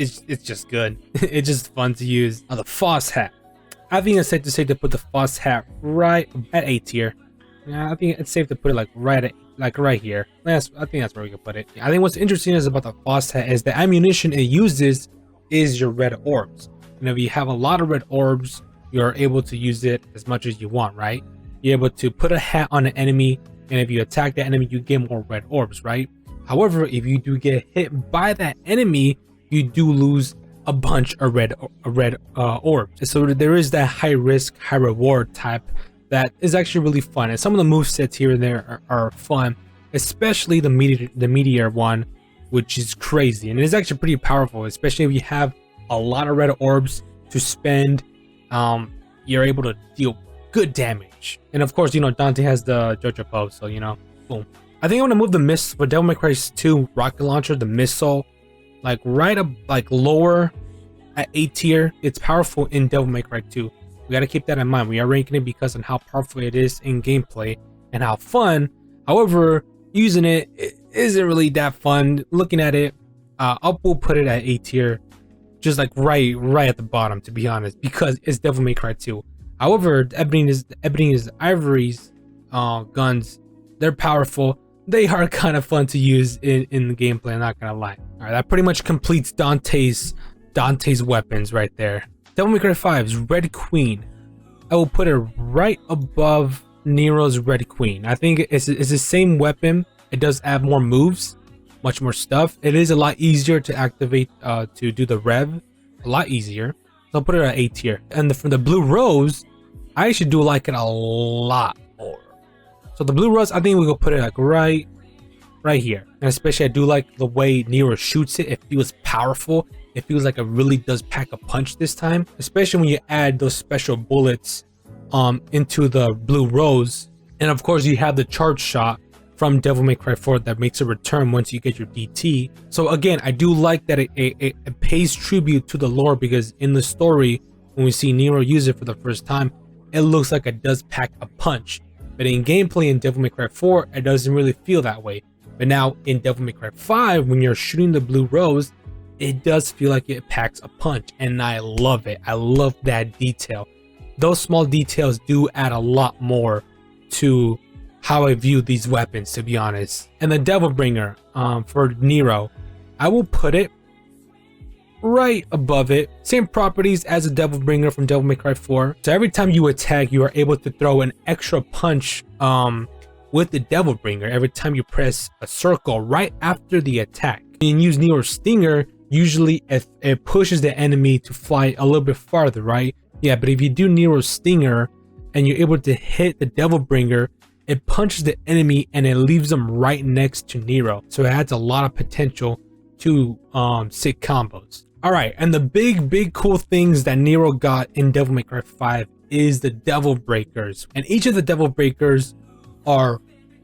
just good. It's just fun to use. The Foss hat. I think it's safe to say to put the Foss hat right at A tier. Yeah, I think it's safe to put it like right at A like right here. I think that's where we can put it. I think what's interesting is about the Phosphat is the ammunition it uses is your red orbs. And if you have a lot of red orbs, you're able to use it as much as you want, right? You're able to put a hat on an enemy, and if you attack the enemy, you get more red orbs, right? However, if you do get hit by that enemy, you do lose a bunch of red orbs. So there is that high risk, high reward type that is actually really fun. And some of the movesets here and there are fun, especially the meteor one, which is crazy. And it is actually pretty powerful, especially if you have a lot of red orbs to spend. You're able to deal good damage. And of course, you know, Dante has the Jojo bow, so you know, boom. I think I'm gonna move the missile for Devil May Cry 2 rocket launcher, the missile, like right up, like lower at A tier. It's powerful in Devil May Cry 2. We gotta keep that in mind. We are ranking it because of how powerful it is in gameplay and how fun. However, using it isn't really that fun. Looking at it, we'll put it at A tier, just like right at the bottom, to be honest, because it's Devil May Cry 2. However, Ebony's Ivory's guns, they're powerful. They are kind of fun to use in the gameplay, I'm not gonna lie. Alright, that pretty much completes Dante's weapons right there. Devil May Cry 5's Red Queen. I will put it right above Nero's Red Queen. I think it's the same weapon. It does add more moves, much more stuff. It is a lot easier to activate, to do the rev, a lot easier. So I'll put it at A tier. And from the Blue Rose, I actually do like it a lot more. So the Blue Rose, I think we will put it like right here. And especially I do like the way Nero shoots it. It feels powerful. It feels like it really does pack a punch this time. Especially when you add those special bullets into the Blue Rose. And of course you have the charge shot from Devil May Cry 4 that makes a return once you get your DT. So again, I do like that it pays tribute to the lore, because in the story, when we see Nero use it for the first time, it looks like it does pack a punch. But in gameplay in Devil May Cry 4, it doesn't really feel that way. But now in Devil May Cry 5, when you're shooting the Blue Rose, it does feel like it packs a punch, and I love it. I love that detail. Those small details do add a lot more to how I view these weapons, to be honest. And the Devil Bringer for Nero, I will put it right above it. Same properties as the Devil Bringer from Devil May Cry 4. So every time you attack, you are able to throw an extra punch with the Devil Bringer every time you press a circle right after the attack. And use Nero's Stinger, usually it pushes the enemy to fly a little bit farther, right? Yeah, but if you do Nero's Stinger and you're able to hit the Devil Bringer, it punches the enemy and it leaves them right next to Nero. So it adds a lot of potential to sick combos. Alright, and the big cool things that Nero got in Devil May Cry 5 is the Devil Breakers. And each of the Devil Breakers are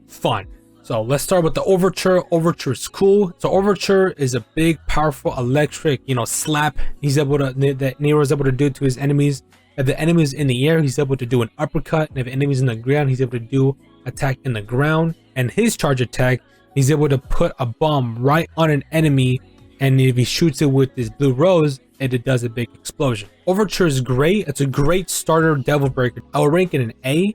fun. So let's start with the Overture. Overture is cool. So Overture is a big, powerful, electric, you know, slap that Nero is able to do to his enemies. If the enemy is in the air, he's able to do an uppercut. And if the enemy is in the ground, he's able to do attack in the ground. And his charge attack, he's able to put a bomb right on an enemy, and if he shoots it with this Blue Rose, it does a big explosion. Overture is great. It's a great starter Devil Breaker. I will rank it an A.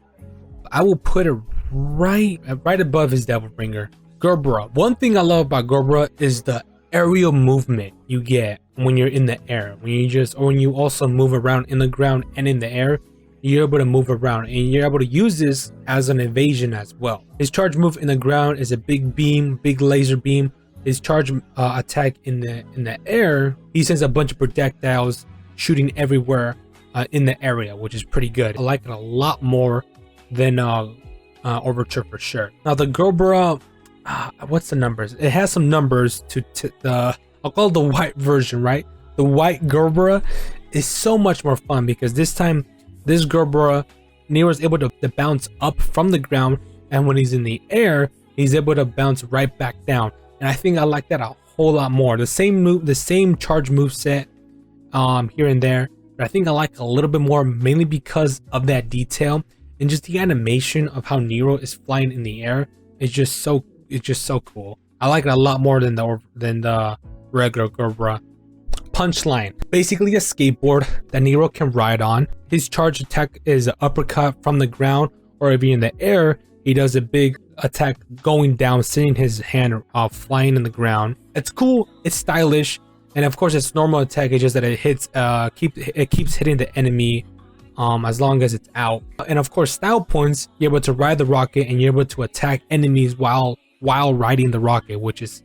I will put it right above his Devil Bringer. Gerbera. One thing I love about Gerbera is the aerial movement you get when you're in the air. When you also move around in the ground and in the air, you're able to move around, and you're able to use this as an evasion as well. His charge move in the ground is a big beam, big laser beam. His charge attack in the air, he sends a bunch of projectiles shooting everywhere in the area, which is pretty good. I like it a lot more than Overture for sure. Now the Gerbera, what's the numbers? It has some numbers to the, I'll call it the white version, right? The white Gerbera is so much more fun because this time, this Gerbera, Nero is able to bounce up from the ground, and when he's in the air, he's able to bounce right back down. And I think I like that a whole lot more. The same charge move set here and there, but I think I like a little bit more, mainly because of that detail and just the animation of how Nero is flying in the air. It's just so cool. I like it a lot more than the regular Gerbera. Punchline, basically a skateboard that Nero can ride on. His charge attack is an uppercut from the ground, or if you're in the air, he does a big attack going down, seeing his hand flying in the ground. It's cool, it's stylish, and of course its normal attack is just that it hits it keeps hitting the enemy as long as it's out. And of course style points, you're able to ride the rocket and you're able to attack enemies while riding the rocket, which is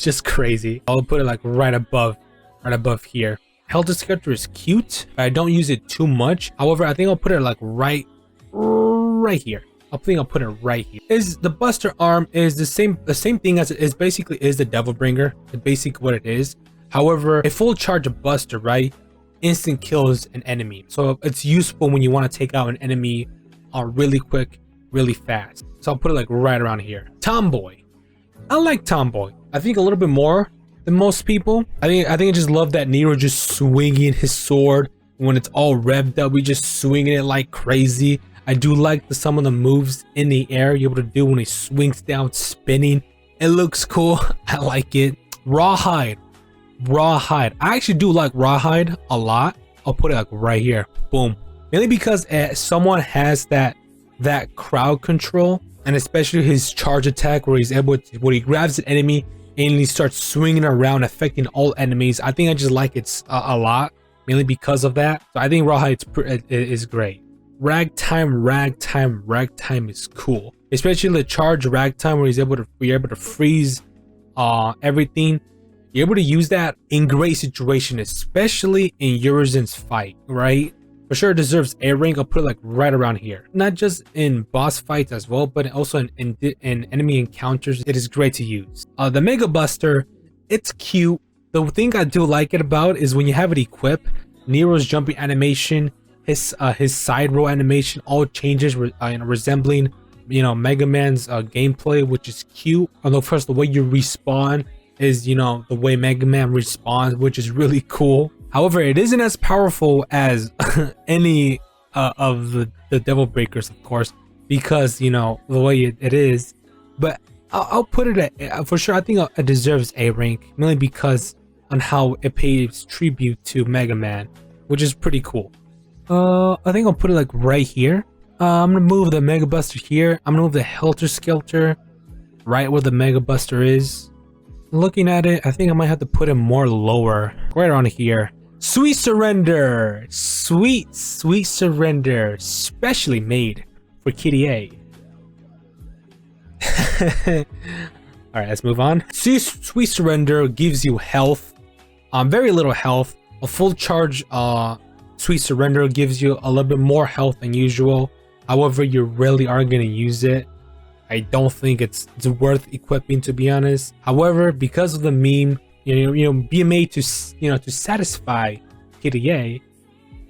just crazy. I'll put it like right above here. Helter Skelter is cute, but I don't use it too much. However, I think I'll put it like right here. I think I'll put it right here. Is the Buster arm is the same thing as it is basically is the Devil Bringer. It's basically what it is. However, a full charge of Buster, right, instant kills an enemy. So it's useful when you want to take out an enemy really quick, really fast. So I'll put it like right around here. Tomboy. I like Tomboy. I think a little bit more than most people. I think I just love that Nero just swinging his sword when it's all revved up. We just swinging it like crazy. I do like some of the moves in the air you're able to do when he swings down, spinning. It looks cool. I like it. Rawhide. Rawhide. I actually do like Rawhide a lot. I'll put it like right here. Boom. Mainly because someone has that crowd control, and especially his charge attack where he's able to, where he grabs an enemy and he starts swinging around, affecting all enemies. I think I just like it a lot, mainly because of that. So I think Rawhide is great. Ragtime is cool, especially the charge Ragtime where you're able to freeze everything. You're able to use that in great situation, especially in Urizen's fight, right? For sure it deserves A rank. I'll put it like right around here. Not just in boss fights as well, but also in enemy encounters, it is great to use. The Mega Buster, it's cute. The thing I do like it about is when you have it equipped, Nero's jumping animation, his side roll animation all changes, resembling, you know, Mega Man's gameplay, which is cute. Although first the way you respawn is, you know, the way Mega Man respawns, which is really cool. However, it isn't as powerful as any of the Devil Breakers, of course, because, you know, the way it is. But I'll put it at, for sure, I think it deserves A rank, mainly because on how it pays tribute to Mega Man, which is pretty cool. I think I'll put it like right here. I'm gonna move the Mega Buster here. I'm gonna move the Helter Skelter right where the Mega Buster is. Looking at it, I think I might have to put it more lower, right around here. Sweet Surrender, sweet Surrender, specially made for Kitty A. All right, let's move on. Sweet Surrender gives you health, very little health. A full charge Sweet Surrender gives you a little bit more health than usual. However, you rarely are going to use it. I don't think it's worth equipping, to be honest. However, because of the meme, you know, BMA to satisfy Kitty A,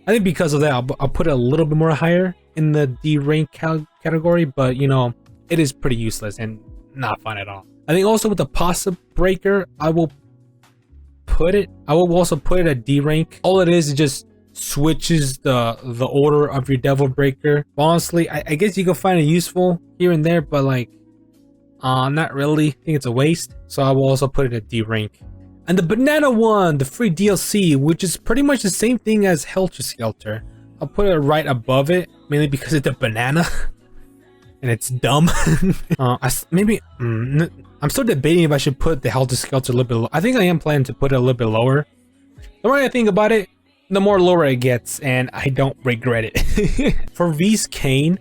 I think because of that, I'll put it a little bit more higher in the D rank category. But you know, it is pretty useless and not fun at all. I think also with the Pasta Breaker, I will also put it at D rank. All it is just switches the order of your Devil Breaker. Honestly, I guess you can find it useful here and there, but like not really. I think it's a waste, so I will also put it at D rank. And the Banana one, the free DLC, which is pretty much the same thing as Helter Skelter, I'll put it right above it, mainly because it's a banana and it's dumb. I'm still debating if I should put the Helter Skelter a little bit low. I think I am planning to put it a little bit lower. The more I think about it, the more lower it gets, and I don't regret it. For V's Cane,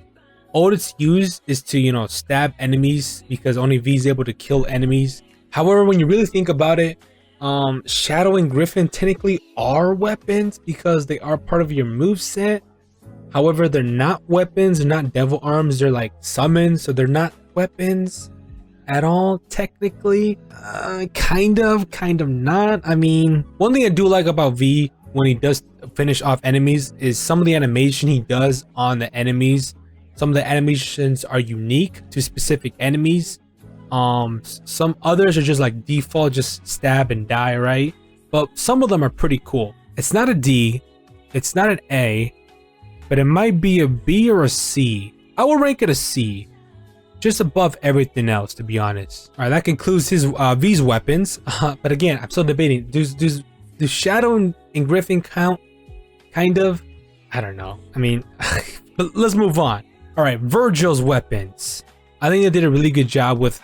all it's used is to, you know, stab enemies, because only V is able to kill enemies. However, when you really think about it, Shadow and Griffin technically are weapons because they are part of your moveset. However, they're not weapons, they're not devil arms, they're like summons, so they're not weapons at all, technically. Kind of not. I mean, one thing I do like about V when he does finish off enemies is some of the animation he does on the enemies. Some of the animations are unique to specific enemies. Some others are just like default, just stab and die, right? But some of them are pretty cool. It's not a D, it's not an A, but it might be a B or a C. I will rank it a C, just above everything else, to be honest. All right, that concludes his V's weapons. But again, I'm still debating. Does Shadow and Griffin count? Kind of. I don't know. I mean, but let's move on. All right, Virgil's weapons. I think they did a really good job with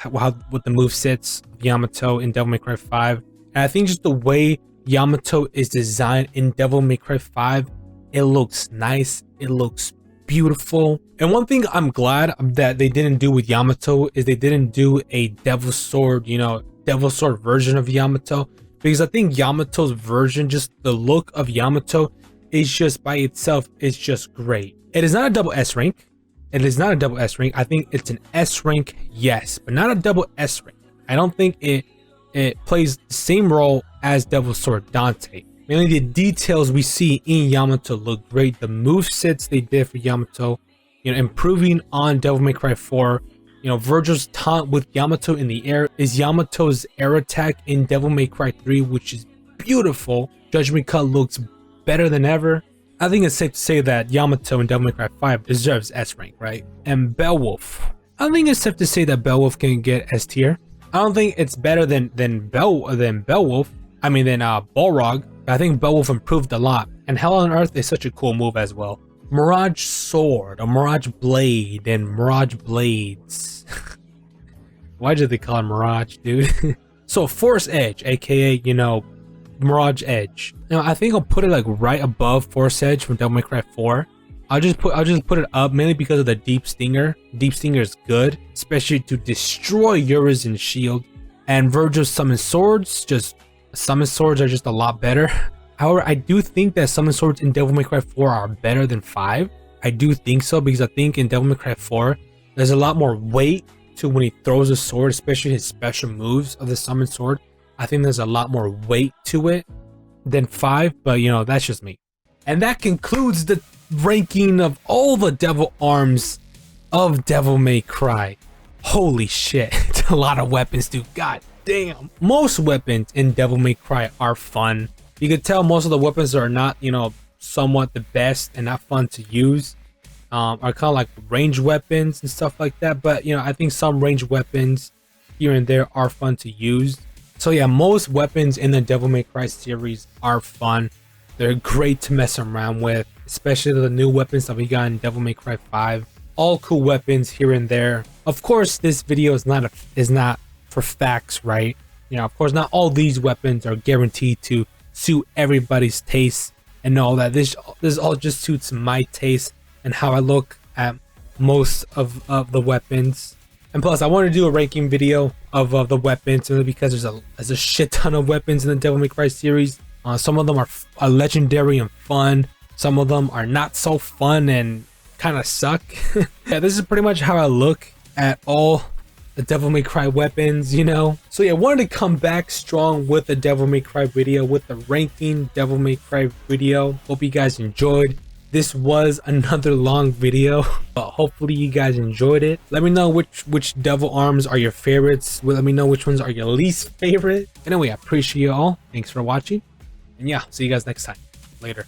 with the movesets of Yamato in Devil May Cry 5. And I think just the way Yamato is designed in Devil May Cry 5, it looks nice, it looks beautiful. And one thing I'm glad that they didn't do with Yamato is they didn't do a Devil Sword, you know, Devil Sword version of Yamato, because I think Yamato's version, just the look of Yamato is just by itself, is just great. It is not a double S rank. It is not a double S rank. I think it's an S rank, yes, but not a double S rank. I don't think it plays the same role as Devil Sword Dante. Mainly the details we see in Yamato look great. The movesets they did for Yamato, you know, improving on Devil May Cry 4. You know, Virgil's taunt with Yamato in the air is Yamato's air attack in Devil May Cry 3, which is beautiful. Judgment Cut looks better than ever. I think it's safe to say that Yamato in Devil May Cry 5 deserves S rank, right? And Beowulf, I think it's safe to say that Beowulf can get S tier. I don't think it's better than Beowulf. I mean, than Balrog. I think Beowulf improved a lot, and Hell on Earth is such a cool move as well. Mirage Sword, or Mirage Blade, and Mirage Blades. Why did they call it Mirage, dude? So Force Edge, aka, you know, Mirage Edge. Now I think I'll put it like right above Force Edge from Devil May Cry 4. I'll just put it up mainly because of the Deep Stinger. Deep Stinger is good, especially to destroy Urizen's shield. And Virgil's Summon Swords, Summon Swords are just a lot better. However, I do think that Summon Swords in Devil May Cry 4 are better than 5. I do think so, because I think in Devil May Cry 4, there's a lot more weight to when he throws a sword, especially his special moves of the Summon Sword. I think there's a lot more weight to it than 5, but you know, that's just me. And that concludes the ranking of all the devil arms of Devil May Cry. Holy shit, it's a lot of weapons, dude. God damn. Most weapons in Devil May Cry are fun. You can tell most of the weapons are not, you know, somewhat the best and not fun to use. Are kind of like range weapons and stuff like that. But, you know, I think some range weapons here and there are fun to use. So yeah, most weapons in the Devil May Cry series are fun. They're great to mess around with, especially the new weapons that we got in Devil May Cry 5. All cool weapons here and there. Of course, this video is not for facts, right? You know, of course, not all these weapons are guaranteed to suit everybody's taste and all that. This all just suits my taste and how I look at most of the weapons. And plus, I want to do a ranking video of the weapons, because there's a shit ton of weapons in the Devil May Cry series. Some of them are legendary and fun. Some of them are not so fun and kind of suck. Yeah, this is pretty much how I look at all the Devil May Cry weapons, you know. So yeah, I wanted to come back strong with the Devil May Cry video, with the ranking Devil May Cry video. Hope you guys enjoyed. This was another long video, but hopefully you guys enjoyed it. Let me know which devil arms are your favorites. Let me know which ones are your least favorite. Anyway, I appreciate you all. Thanks for watching. And yeah, see you guys next time. Later.